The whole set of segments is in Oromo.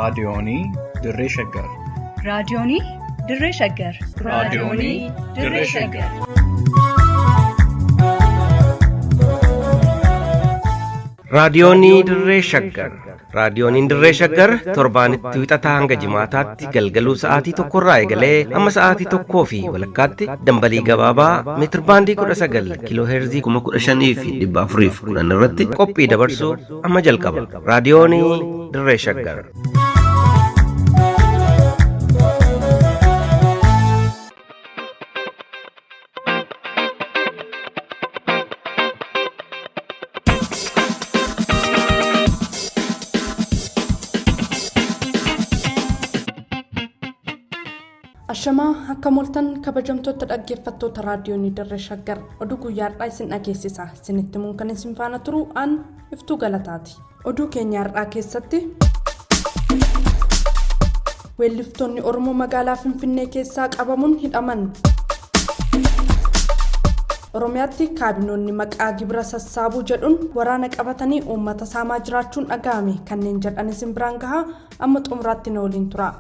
raadiyoonii Dirree Shaggar. raadiyoonii Dirree Shaggar. raadiyoonii Dirree Shaggar. raadiyoonii Dirree Shaggar. raadiyooniin Dirree Shaggar torbaanitti wixataa hanga jimaataatti galgaluu sa'aatii tokkorraa eegalee amma sa'aatii tokkoo fi walakkaatti dambalii gabaabaa meetirbaandii 19 kiilooheerzii 15,410 irratti qophii dabarsuu amma jalqaba. raadiyoonii Dirree Shaggar. Ashamaa akka moltan kabajamtoota dhaggeeffattoota raadiyoonii Dirree Shaggar oduu guyyaadhaa isin dhageessisa. Isinitti muun kan isin faana turu aan Iftuu Galataati. Oduu keenya har'aa keessatti weelliftoonni Oromoo magaalaa Finfinnee keessaa qabamuun hidhaman. Oromiyaatti kaabinoonni maqaa gibira sassaabuu jedhuun waraana qabatanii uummata saamaa jiraachuun dhaga'ame. Kanneen jedhan isin biraan gahaa amma xumuraatti na waliin tura.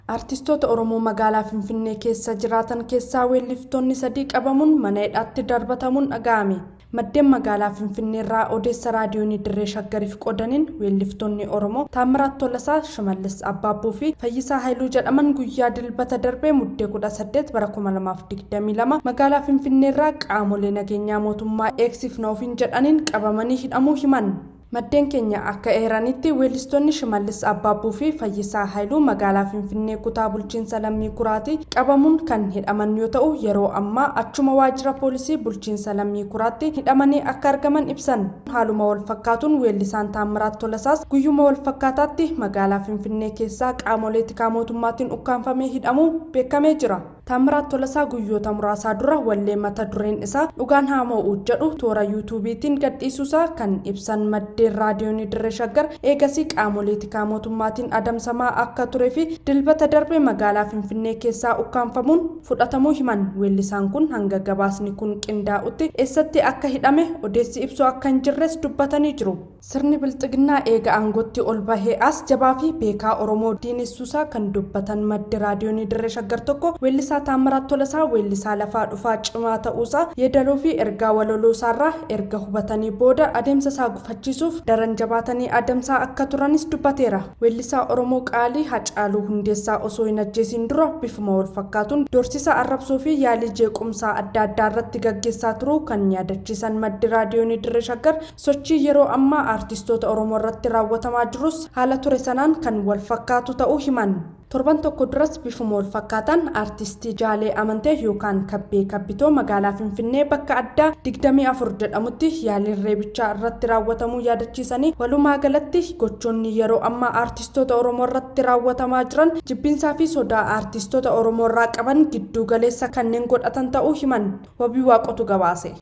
Artistoota Oromoo magaalaa Finfinnee keessa jiraatan keessaa weelliftoonni 3 qabamuun mana hidhaatti darbatamuun dhaga'ame. Maddeen magaalaa Finfinneerraa odeessa raadiyoonii Dirree Shaggariif qoodaniin weelliftoonni Oromoo Taamiraat Tolasaa, Shimallis Abbaabbuu fi Fayyisaa Haayiluu jedhaman guyyaa dilbata darbee muddee 18 bara 2022 magaalaa Finfinneerraa qaamolee nageenyaa mootummaa eegsifnoofiin jedhaniin qabamanii hidhamuu himan. Maddeen keenya akka eeranitti weellistoonni Shimallis Abbaabbuu fi Fayyisaa Haayiluu magaalaa Finfinnee kutaa bulchiinsa Lammii Kuraatti qabamuun kan hidhaman yoo ta'u yeroo ammaa achuma waajjira poolisii bulchiinsa Lammii Kuraatti hidhamanii akka argaman ibsan. Haaluma wal fakkaatuun weellisaan Taamiraat Tolasaas guyyuma wal fakkaataatti magaalaa Finfinnee keessaa qaamolee tikaa mootummaatiin ukkaanfamee hidhamuu beekamee jira. Taamiraat Tolasaa guyyoota muraasaa dura wallee mata dureen isaa dhugaan haa mo'u jedhu toora yuutuubiitiin gadhiisuusaa kan ibsan maddeen raadiyoonii Dirree Shaggar eegasii qaamolee tikaa mootummaatiin adamsamaa akka turee fi dilbata darbee magaalaa Finfinnee keessaa ukkaanfamuun fudhatamuu himan. Weellisaan kun hanga gabaasni kun qindaa'utti eessatti akka hidhame odeessi ibsuu akka hin jirres dubbatanii jiru. Sirni bilxiginnaa eega aangootti ol bahee as jabaa fi beekaa Oromoo diinessuusaa kan dubbatan maddi raadiyoonii Dirree Shaggar tokko weellisaa Taamiraat Tolasaa weellisaa lafaa dhufaa cimaa ta'uusaa yeedaloo fi ergaa waloloosaarraa erga hubatanii booda adeemsa isaa gufachiisuuf daran jabaatanii adamsaa akka turanis dubbateera. Weellisaa Oromoo qaalii Hacaaluu Hundeessaa osoo hin ajjeesiin dura bifuma wal fakkaatuun doorsisa arrabsuu fi yaalii jeequmsaa adda addaa irratti gaggeessaa turuu kan yaadachiisan maddi raadiyoonii Dirree Shaggar sochii yeroo ammaa artistoota Oromoo irratti raawwatamaa jirus haala ture sanaan kan wal fakkaatu ta'uu himan. Torban tokko duras bifuma wal fakkaatan artistii Jaalee Amantee yookaan Kabbee Kabbitoo magaalaa Finfinnee bakka addaa 24 jedhamutti yaaliin reebichaa irratti raawwatamuu yaadachiisanii walumaa galatti gochoonni yeroo ammaa artistoota Oromoo irratti raawwatamaa jiran jibbinsaa fi sodaa artistoota Oromoo irraa qaban gidduu galeessa kanneen godhatan ta'uu himan. Wabii Waaqotu gabaase.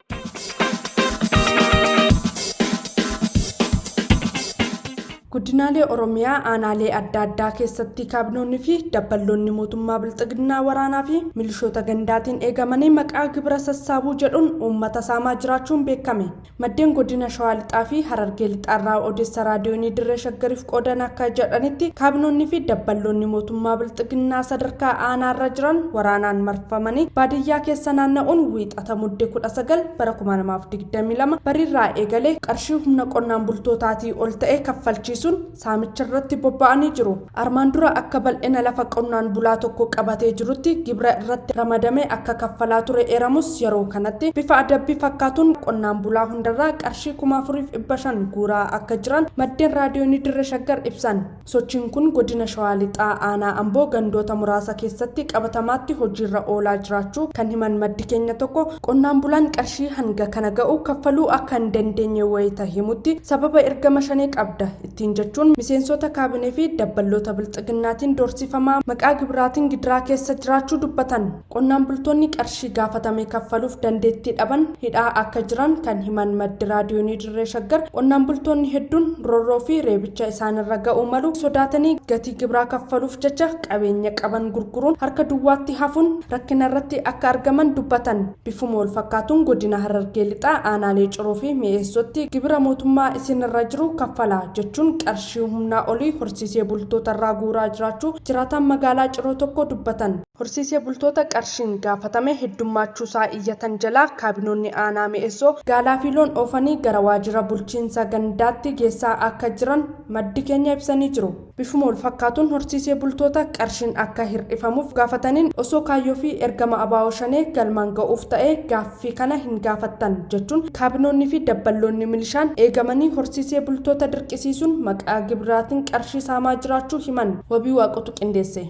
Guddinaalee Oromiyaa aanaalee adda addaa keessatti kaabinoonni fi dabballoonni mootummaa bilxiginnaa waraanaa fi milishoota gandaatiin eegamanii maqaa gibira sassaabuu jedhuun uummata saamaa jiraachuun beekame. Maddeen godina Shawaa Lixaa fi Harargee Lixaarraa odeessa raadiyoonii Dirree Shaggariif qoodan akka jedhanitti kaabinoonni fi dabballoonni mootummaa bilxiginnaa sadarkaa aanaarra jiran waraanaan marfamanii baadiyyaa keessa naanna'uun wiixata muddee 19 bara 2022 bariirraa eegalee qarshii humna qonnaan bultootaatii ol ta'e kaffalchiisu saamicha irratti bobba'anii jiru. Armaan dura akka bal'ina lafa qonnaan bulaa tokko qabatee jirutti gibira irratti ramadamee akka kaffalaa ture eeramus yeroo kanatti bifa adabbii fakkaatuun qonnaan bulaa hundarraa qarshii 4,500 guuraa akka jiran maddeen raadiyoonii Dirree Shaggar ibsan. Sochiin kun godina Shawaa Lixaa aanaa Amboo gandoota muraasa keessatti qabatamaatti hojiirra oolaa jiraachuu kan himan maddi keenya tokko qonnaan bulaan qarshii hanga kana ga'u kaffaluu akka hin dandeenye wayita himutti sababa ergama shanii qabda ittiin ittiin jechuun miseensota kaabinee fi dabballoota bilxiginnaatiin doorsifamaa maqaa gibiraatiin gidiraa keessa jiraachuu dubbatan. Qonnaan bultoonni qarshii gaafatamee kaffaluuf dandeettii dhaban hidhaa akka jiran kan himan maddi raadiyoonii dirree shaggar qonnaan bultoonni hedduun roorroo fi reebicha isaanirra ga'uu malu sodaatanii gatii gibiraa kaffaluuf jecha qabeenya qaban gurguruun harka duwwaatti hafuun rakkina irratti akka argaman dubbatan. Bifuma wal fakkaatuun godina Harargee lixaa aanaalee Ciroo fi Mi'eessootti gibira mootummaa isinirra jiru kaffalaa jechuun qarshii humnaa olii horsiisee bultoota irraa guuraa jiraachuu jiraataan magaalaa Ciroo tokko dubbatan. Horsiisee bultoota qarshiin gaafatame heddummachuusaa iyyatan jalaa kaabinoonni aanaa Mi'eessoo gaalaa fi loon oofanii gara waajjira bulchiinsa gandaatti geessaa akka jiran maddi keenya ibsanii jiru. Bifuma wal fakkaatuun horsiisee bultoota qarshiin akka hir'ifamuuf gaafataniin osoo kaayyoo fi ergama abaa'oo shanee galmaan ga'uuf ta'ee gaaffii kana hin gaafattan jechuun kaabinoonni fi dabballoonni milishaan eegamanii horsiisee bultoota dirqisiisuun maqaa gibiraatiin qarshii saamaa jiraachuu himan. Wabii Waaqotu qindeesse.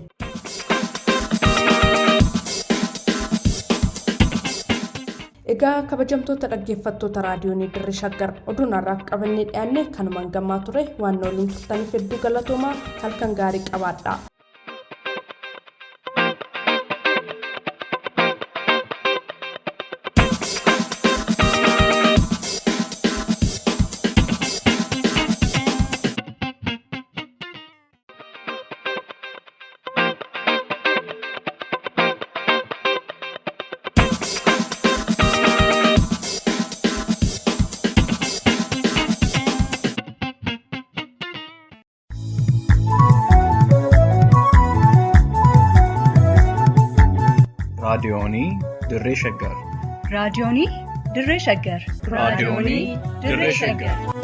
Egaa kabajamtoota dhaggeeffattoota raadiyoonii dirree shaggar oduun har'aaf qabannee dhiyaanne kanumaan gammaa ture waan waliin turtaniif hedduu galatoomaa halkan gaarii qabaadhaa. raadiyoonii dirree shaggar. raadiyoonii dirree shaggar. raadiyoonii dirree shaggar.